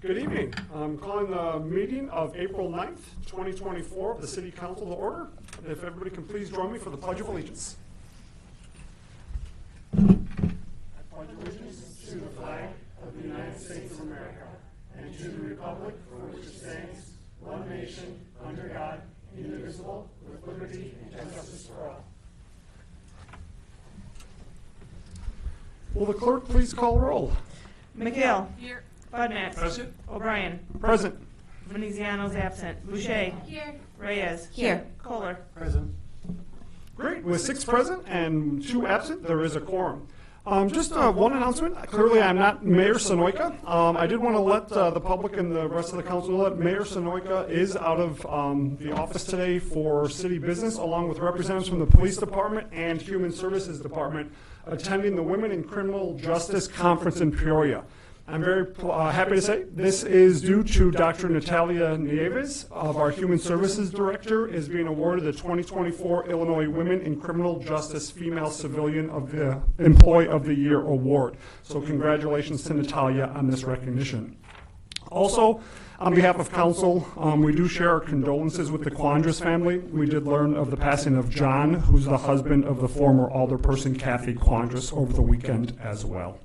Good evening. I'm calling the meeting of April 9th, 2024 of the City Council to order. If everybody can please join me for the Pledge of Allegiance. I pledge allegiance to the flag of the United States of America and to the republic for which it stands, one nation, under God, indivisible, with liberty and justice for all. Will the clerk please call roll? McHale. Here. Budmats. Present. O'Brien. Present. Veneziano's absent. Boucher. Here. Reyes. Here. Kohler. Present. Great. With 6 present and 2 absent, there is a quorum. Just one announcement. Clearly, I'm not Mayor Sonoyka. I did want to let the public and the rest of the council know that Mayor Sonoyka is out of the office today for city business, along with representatives from the Police Department and Human Services Department, attending the Women in Criminal Justice Conference in Peoria. I'm very happy to say this is due to Dr. Natalia Nieves of our Human Services Director is being awarded the 2024 Illinois Women in Criminal Justice Female Civilian of the Employee of the Year Award. So congratulations to Natalia on this recognition. Also, on behalf of council, we do share our condolences with the Quandras family. We did learn of the passing of John, who's the husband of the former alderperson Kathy Quandras, over the weekend as well.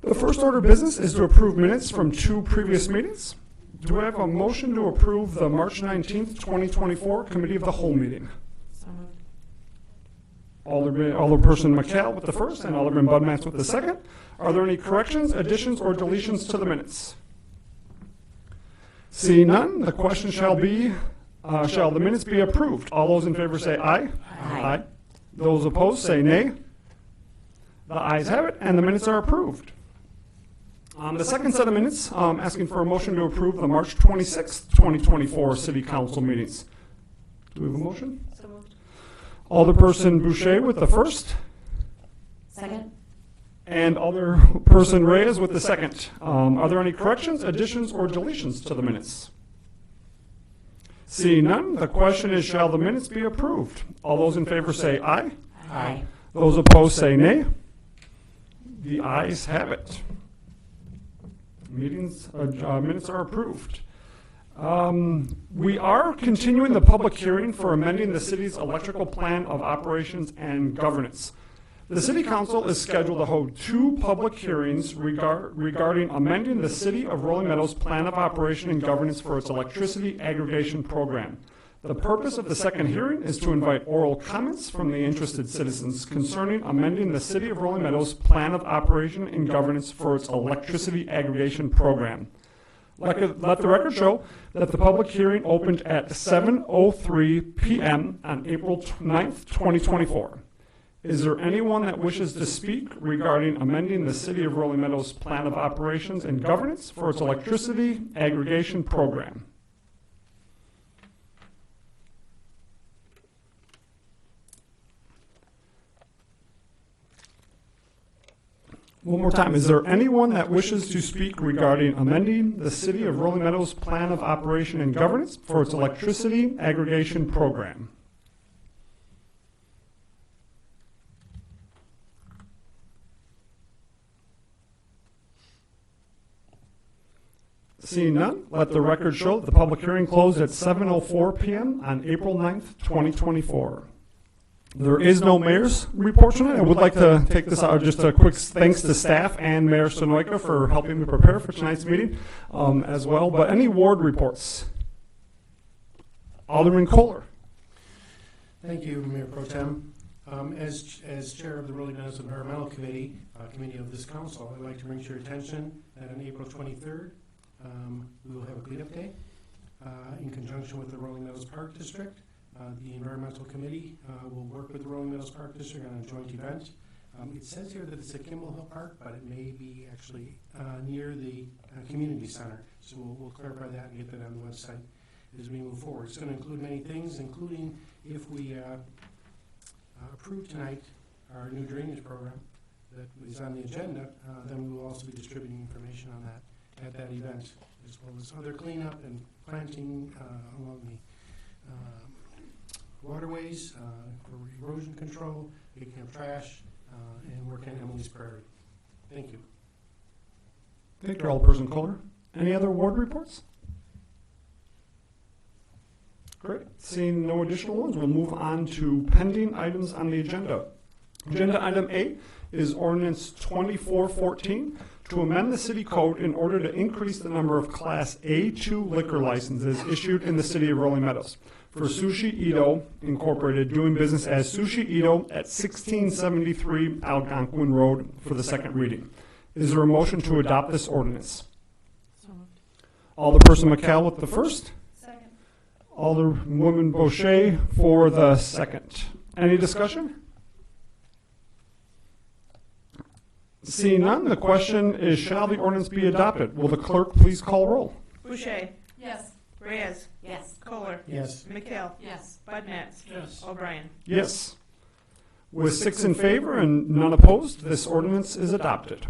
The first order of business is to approve minutes from 2 previous meetings. Do I have a motion to approve the March 19th, 2024 Committee of the Whole meeting? So moved. Alderperson McHale with the first and Alderman Budmats with the second. Are there any corrections, additions, or deletions to the minutes? Seeing none, the question shall be, shall the minutes be approved? All those in favor say aye. Aye. Those opposed say nay. The ayes have it, and the minutes are approved. The second set of minutes, asking for a motion to approve the March 26th, 2024 City Council meetings. Do we have a motion? So moved. Alderperson Boucher with the first, Second? and Alderperson Reyes with the second. Are there any corrections, additions, or deletions to the minutes? Seeing none, the question is, shall the minutes be approved? All those in favor say aye. Aye. Those opposed say nay. The ayes have it. Minutes are approved. We are continuing the public hearing for amending the city's electrical plan of operations and governance. The City Council is scheduled to hold 2 public hearings regarding amending the City of Rolling Meadows plan of operation and governance for its electricity aggregation program. The purpose of the second hearing is to invite oral comments from the interested citizens concerning amending the City of Rolling Meadows plan of operation and governance for its electricity aggregation program. Let the record show that the public hearing opened at 7:03 p.m. on April 9th, 2024. Is there anyone that wishes to speak regarding amending the City of Rolling Meadows plan of operations and governance for its electricity aggregation program? One more time, is there anyone that wishes to speak regarding amending the City of Rolling Meadows plan of operation and governance for its electricity aggregation program? Seeing none, let the record show that the public hearing closed at 7:04 p.m. on April 9th, 2024. There is no mayor's report tonight. I would like to take this out, just a quick thanks to staff and Mayor Sonoyka for helping me prepare for tonight's meeting as well. But any ward reports? Alderman Kohler. Thank you, Mayor Pro Tem. As chair of the Rolling Meadows Environmental Committee, committee of this council, I'd like to bring to your attention that on April 23rd, we will have a cleanup day in conjunction with the Rolling Meadows Park District. The Environmental Committee will work with the Rolling Meadows Park District on a joint event. It says here that it's at Kimball Hill Park, but it may be actually near the community center. So we'll clarify that and get that on the website as we move forward. It's going to include many things, including if we approve tonight our new drainage program that is on the agenda, then we will also be distributing information on that at that event, as well as other cleanup and planting along the waterways for erosion control, picking up trash, and work on Emily's Prairie. Thank you. Thank you, Alderperson Kohler. Any other ward reports? Great. Seeing no additional ones, we'll move on to pending items on the agenda. Agenda item A is ordinance 2414 to amend the city code in order to increase the number of Class A2 liquor licenses issued in the city of Rolling Meadows for Sushi Ito Incorporated, doing business as Sushi Ito at 1673 Algonquin Road for the second reading. Is there a motion to adopt this ordinance? So moved. Alderperson McCall with the first. Second. Alderwoman Boucher for the second. Any discussion? Seeing none, the question is, shall the ordinance be adopted? Will the clerk please call roll? Boucher. Yes. Reyes. Yes. Kohler. Yes. McHale. Yes. Bud Matts. Yes. O'Brien. Yes. With 6 in favor and none opposed, this ordinance is adopted.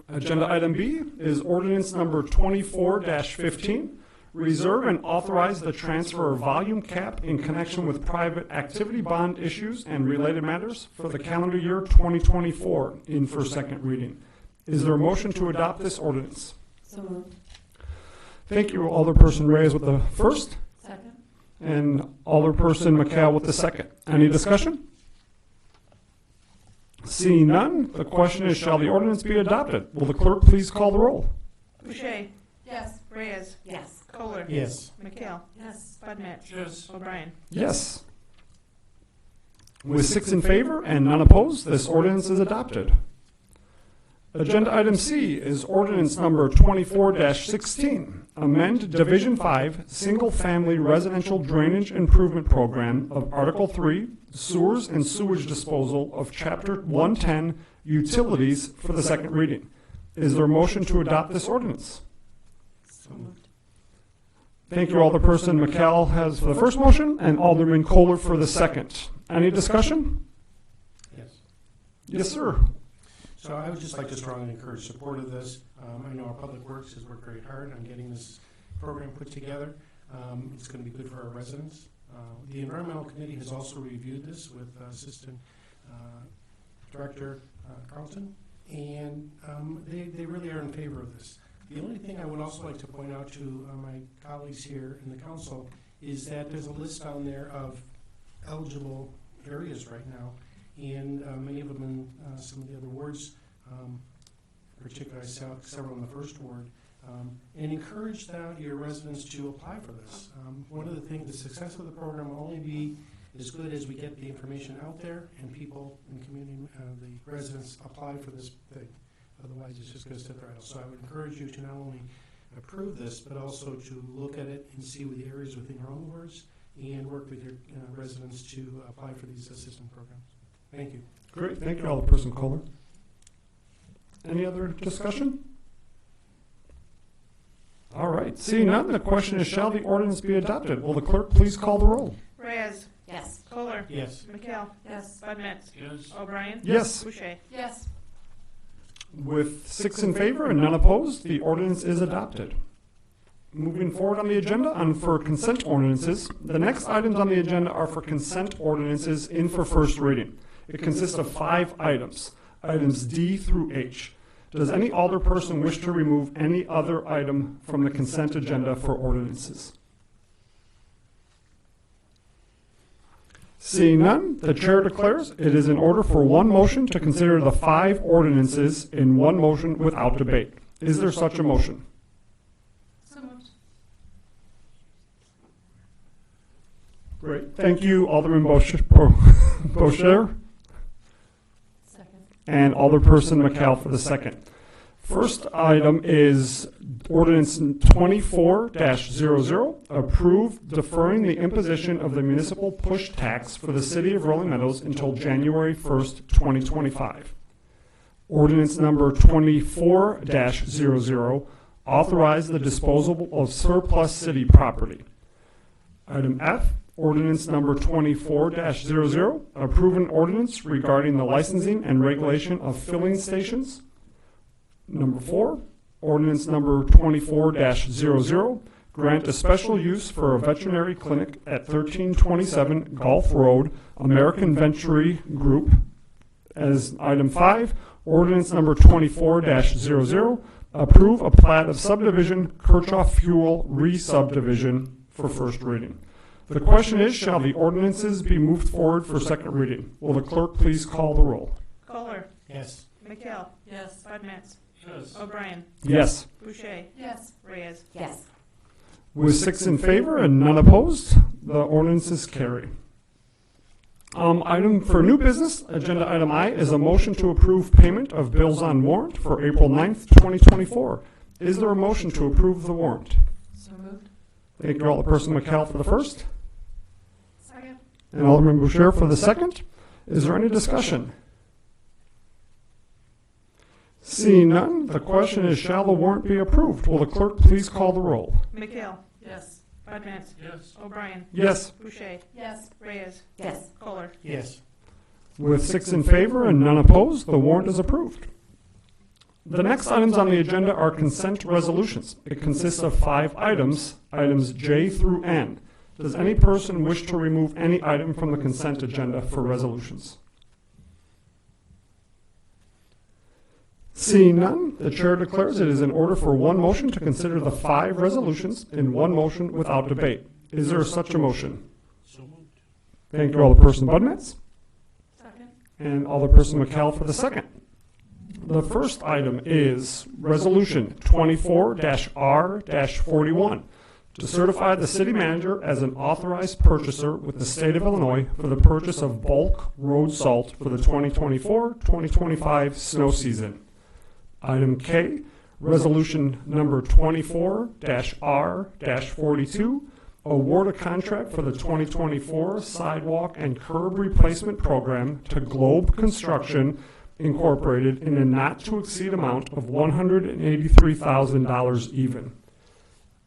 Agenda item B is ordinance number 24-15. Reserve and authorize the transfer of volume cap in connection with private activity bond issues and related matters for the calendar year 2024 in first, second reading. Is there a motion to adopt this ordinance? So moved. Thank you, Alderperson Reyes with the first Second. and Alderperson McCall with the second. Any discussion? Seeing none, the question is, shall the ordinance be adopted? Will the clerk please call the roll? Boucher. Yes. Reyes. Yes. Kohler. Yes. McHale. Yes. Bud Matts. Yes. O'Brien. Yes. With 6 in favor and none opposed, this ordinance is adopted. Agenda item C is ordinance number 24-16. Amend Division 5 Single Family Residential Drainage Improvement Program of Article 3 Sewers and Sewage Disposal of Chapter 110 Utilities for the second reading. Is there a motion to adopt this ordinance? So moved. Thank you, Alderperson McCall has for the first motion and Alderman Kohler for the second. Any discussion? Yes. Yes, sir. So I would just like to strongly encourage support of this. I know our Public Works has worked very hard on getting this program put together. It's going to be good for our residents. The Environmental Committee has also reviewed this with Assistant Director Carlton, and they really are in favor of this. The only thing I would also like to point out to my colleagues here in the council is that there's a list down there of eligible areas right now, and many of them in some of the other wards, particularly I saw several in the first ward, and encourage your residents to apply for this. One of the things, the success of the program will only be as good as we get the information out there and people in the community, the residents apply for this thing. Otherwise, it's just going to sit there idle. So I would encourage you to not only approve this, but also to look at it and see the areas within your own wards and work with your residents to apply for these assistance programs. Thank you. Great. Thank you, Alderperson Kohler. Any other discussion? All right. Seeing none, the question is, shall the ordinance be adopted? Will the clerk please call the roll? Reyes. Yes. Kohler. Yes. McHale. Yes. Bud Matts. Yes. O'Brien. Yes. Boucher. Yes. With 6 in favor and none opposed, the ordinance is adopted. Moving forward on the agenda for consent ordinances, the next items on the agenda are for consent ordinances in for first reading. It consists of 5 items, items D through H. Does any alderperson wish to remove any other item from the consent agenda for ordinances? Seeing none, the chair declares it is in order for one motion to consider the 5 ordinances in one motion without debate. Is there such a motion? So moved. Great. Thank you, Alderman Boucher Second. and Alderperson McCall for the second. First item is ordinance 24-00, approve deferring the imposition of the municipal push tax for the city of Rolling Meadows until January 1st, 2025. Ordinance number 24-00, authorize the disposal of surplus city property. Item F, ordinance number 24-00, approve an ordinance regarding the licensing and regulation of filling stations. Number 4, ordinance number 24-00, grant a special use for a veterinary clinic at 1327 Gulf Road, American Veterinary Group, as item 5, ordinance number 24-00, approve a plat of subdivision Kirchhoff Fuel re-subdivision for first reading. The question is, shall the ordinances be moved forward for second reading? Will the clerk please call the roll? Kohler. Yes. McHale. Yes. Budmats. Yes. O'Brien. Yes. Boucher. Yes. Reyes. Yes. With 6 in favor and none opposed, the ordinances carry. Item for new business, agenda item I, is a motion to approve payment of bills on warrant for April 9th, 2024. Is there a motion to approve the warrant? So moved. Thank you, Alderperson McCall for the first, Second. and Alderman Boucher for the second. Is there any discussion? Seeing none, the question is, shall the warrant be approved? Will the clerk please call the roll? McHale. Yes. Budmats. Yes. O'Brien. Yes. Boucher. Yes. Reyes. Yes. Kohler. Yes. With 6 in favor and none opposed, the warrant is approved. The next items on the agenda are consent resolutions. It consists of 5 items, items J through N. Does any person wish to remove any item from the consent agenda for resolutions? Seeing none, the chair declares it is in order for one motion to consider the 5 resolutions in one motion without debate. Is there such a motion? So moved. Thank you, Alderperson Budmats, Second. and Alderperson McCall for the second. The first item is Resolution 24-R-41 to certify the city manager as an authorized purchaser with the state of Illinois for the purchase of bulk road salt for the 2024-2025 snow season. Item K, Resolution number 24-R-42, award a contract for the 2024 sidewalk and curb replacement program to Globe Construction Incorporated in a not-to-exceed amount of $183,000 even.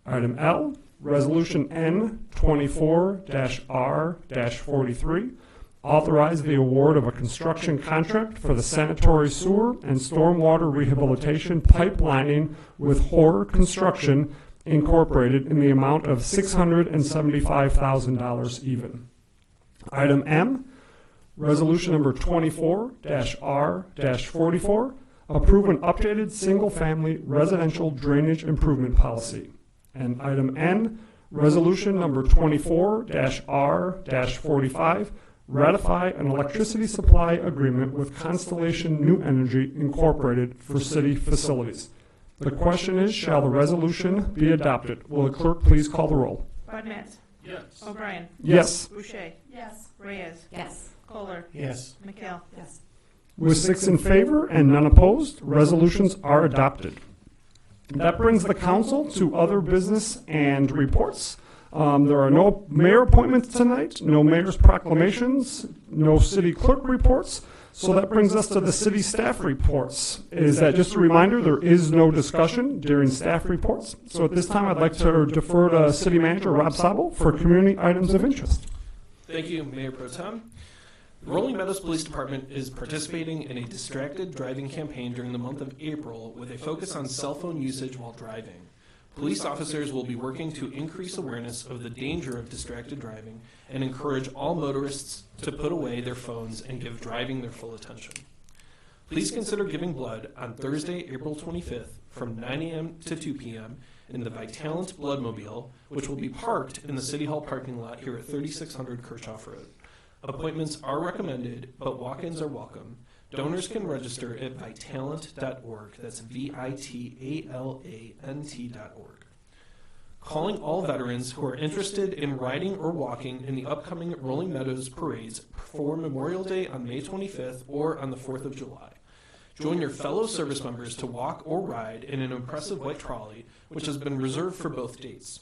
Item L, Resolution N 24-R-43, authorize the award of a construction contract for the sanitary sewer and stormwater rehabilitation pipelining with Hoare Construction Incorporated in the amount of $675,000 even. Item M, Resolution number 24-R-44, approve an updated single-family residential drainage improvement policy. And item N, Resolution number 24-R-45, ratify an electricity supply agreement with Constellation New Energy Incorporated for city facilities. The question is, shall the resolution be adopted? Will the clerk please call the roll? Budmats. Yes. O'Brien. Yes. Boucher. Yes. Reyes. Yes. Kohler. Yes. McHale. Yes. With 6 in favor and none opposed, resolutions are adopted. That brings the council to other business and reports. There are no mayor appointments tonight, no mayor's proclamations, no city clerk reports. So that brings us to the city staff reports. Is that just a reminder, there is no discussion during staff reports. So at this time, I'd like to defer to City Manager Rob Sabo for community items of interest. Thank you, Mayor Pro Tem. The Rolling Meadows Police Department is participating in a distracted driving campaign during the month of April with a focus on cell phone usage while driving. Police officers will be working to increase awareness of the danger of distracted driving and encourage all motorists to put away their phones and give driving their full attention. Please consider giving blood on Thursday, April 25th from 9 a.m. to 2 p.m. in the Vitalant Bloodmobile, which will be parked in the City Hall parking lot here at 3600 Kirchhoff Road. Appointments are recommended, but walk-ins are welcome. Donors can register at vitalant.org. That's VITALANT.org. Calling all veterans who are interested in riding or walking in the upcoming Rolling Meadows parades for Memorial Day on May 25th or on the 4th of July. Join your fellow service members to walk or ride in an impressive white trolley, which has been reserved for both dates.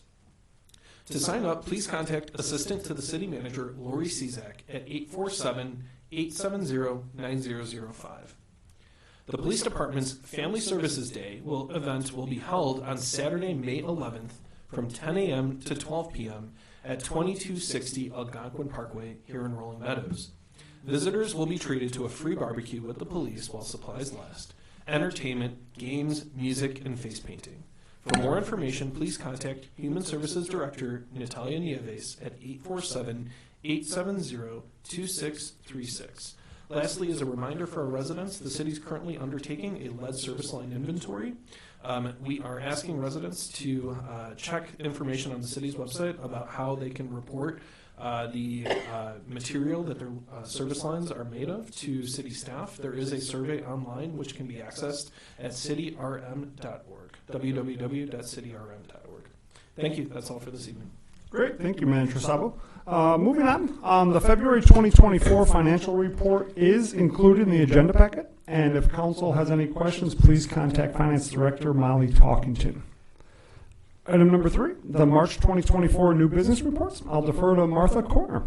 To sign up, please contact Assistant to the City Manager, Lori Cizak, at 847-870-9005. The Police Department's Family Services Day event will be held on Saturday, May 11th from 10 a.m. to 12 p.m. at 2260 Algonquin Parkway here in Rolling Meadows. Visitors will be treated to a free barbecue with the police while supplies last, entertainment, games, music, and face painting. For more information, please contact Human Services Director Natalia Nieves at 847-870-2636. Lastly, as a reminder for our residents, the city is currently undertaking a lead service line inventory. We are asking residents to check information on the city's website about how they can report the material that their service lines are made of to city staff. There is a survey online which can be accessed at cityrm.org, www.cityrm.org. Thank you. That's all for this evening. Great, thank you, Manager Sabo. Moving on, the February 2024 financial report is included in the agenda packet, and if council has any questions, please contact Finance Director Molly Talkington. Item number 3, the March 2024 new business reports. I'll defer to Martha Corner.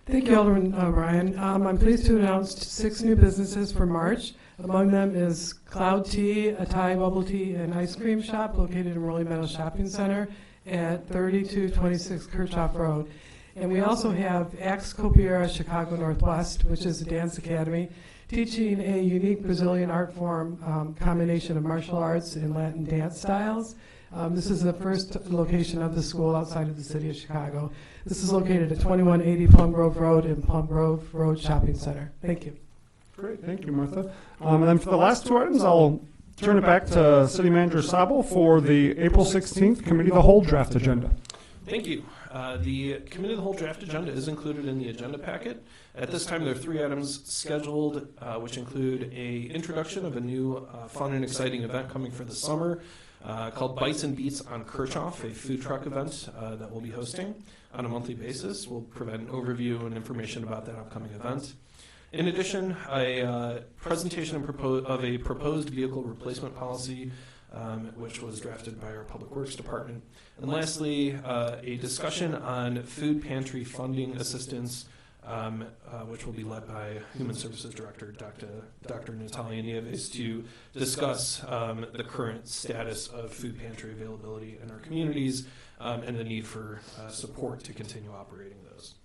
Thank you, Alderman Bryan. I'm pleased to announce 6 new businesses for March. Among them is Cloud Tea, a Thai bubble tea and ice cream shop located in Rolling Meadows Shopping Center at 3226 Kirchhoff Road. And we also have Axe Copiera Chicago Northwest, which is a dance academy, teaching a unique Brazilian art form combination of martial arts and Latin dance styles. This is the first location of the school outside of the city of Chicago. This is located at 2180 Plum Grove Road in Plum Grove Road Shopping Center. Thank you. Great, thank you, Martha. And then for the last 2 items, I'll turn it back to City Manager Sabo for the April 16th Committee of the Whole draft agenda. Thank you. The Committee of the Whole draft agenda is included in the agenda packet. At this time, there are 3 items scheduled, which include a introduction of a new fun and exciting event coming for the summer called Bites and Beats on Kirchhoff, a food truck event that we'll be hosting on a monthly basis. We'll provide an overview and information about that upcoming event. In addition, a presentation of a proposed vehicle replacement policy, which was drafted by our Public Works Department. And lastly, a discussion on food pantry funding assistance, which will be led by Human Services Director Dr. Natalia Nieves to discuss the current status of food pantry availability in our communities and the need for support to continue operating those.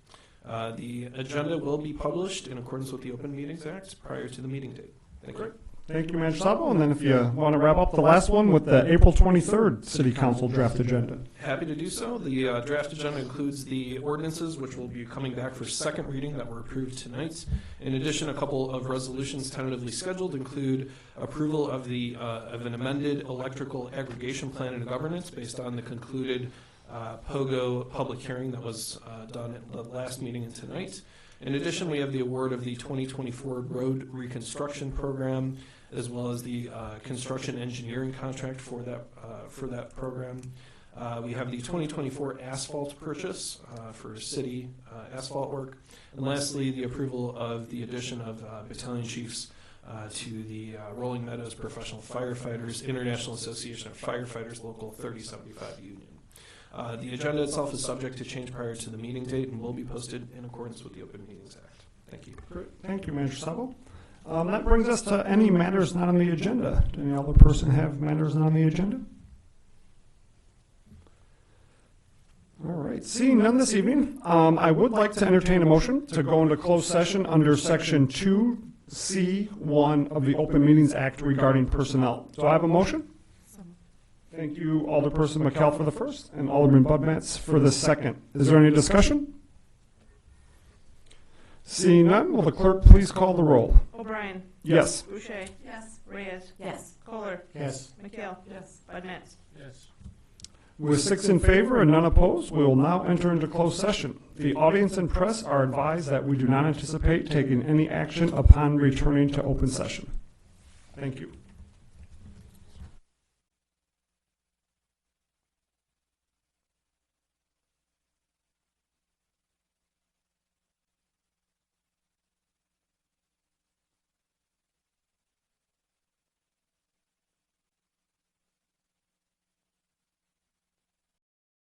The agenda will be published in accordance with the Open Meetings Act prior to the meeting date. Thank you. Thank you, Manager Sabo. And then if you want to wrap up the last one with the April 23rd City Council draft agenda. Happy to do so. The draft agenda includes the ordinances, which will be coming back for second reading that were approved tonight. In addition, a couple of resolutions tentatively scheduled include approval of an amended electrical aggregation plan and governance based on the concluded POGO public hearing that was done at the last meeting and tonight. In addition, we have the award of the 2024 road reconstruction program, as well as the construction engineering contract for that program. We have the 2024 asphalt purchase for city asphalt work. And lastly, the approval of the addition of battalion chiefs to the Rolling Meadows Professional Firefighters International Association of Firefighters Local 3075 Union. The agenda itself is subject to change prior to the meeting date and will be posted in accordance with the Open Meetings Act. Thank you. Great. Thank you, Manager Sabo. That brings us to any matters not on the agenda. Does any other person have matters not on the agenda? All right. Seeing none this evening, I would like to entertain a motion to go into closed session under Section 2C1 of the Open Meetings Act regarding personnel. Do I have a motion? Thank you, Alderperson McKell for the first, and Alderman Budmats for the second. Is there any discussion? Seeing none, will the clerk please call the roll? O'Brien. Yes. Boucher. Yes. Reyes. Yes. Kohler. Yes. McHale. Yes. Budmats. Yes. With 6 in favor and none opposed, we will now enter into closed session. The audience and press are advised that we do not anticipate taking any action upon returning to open session. Thank you.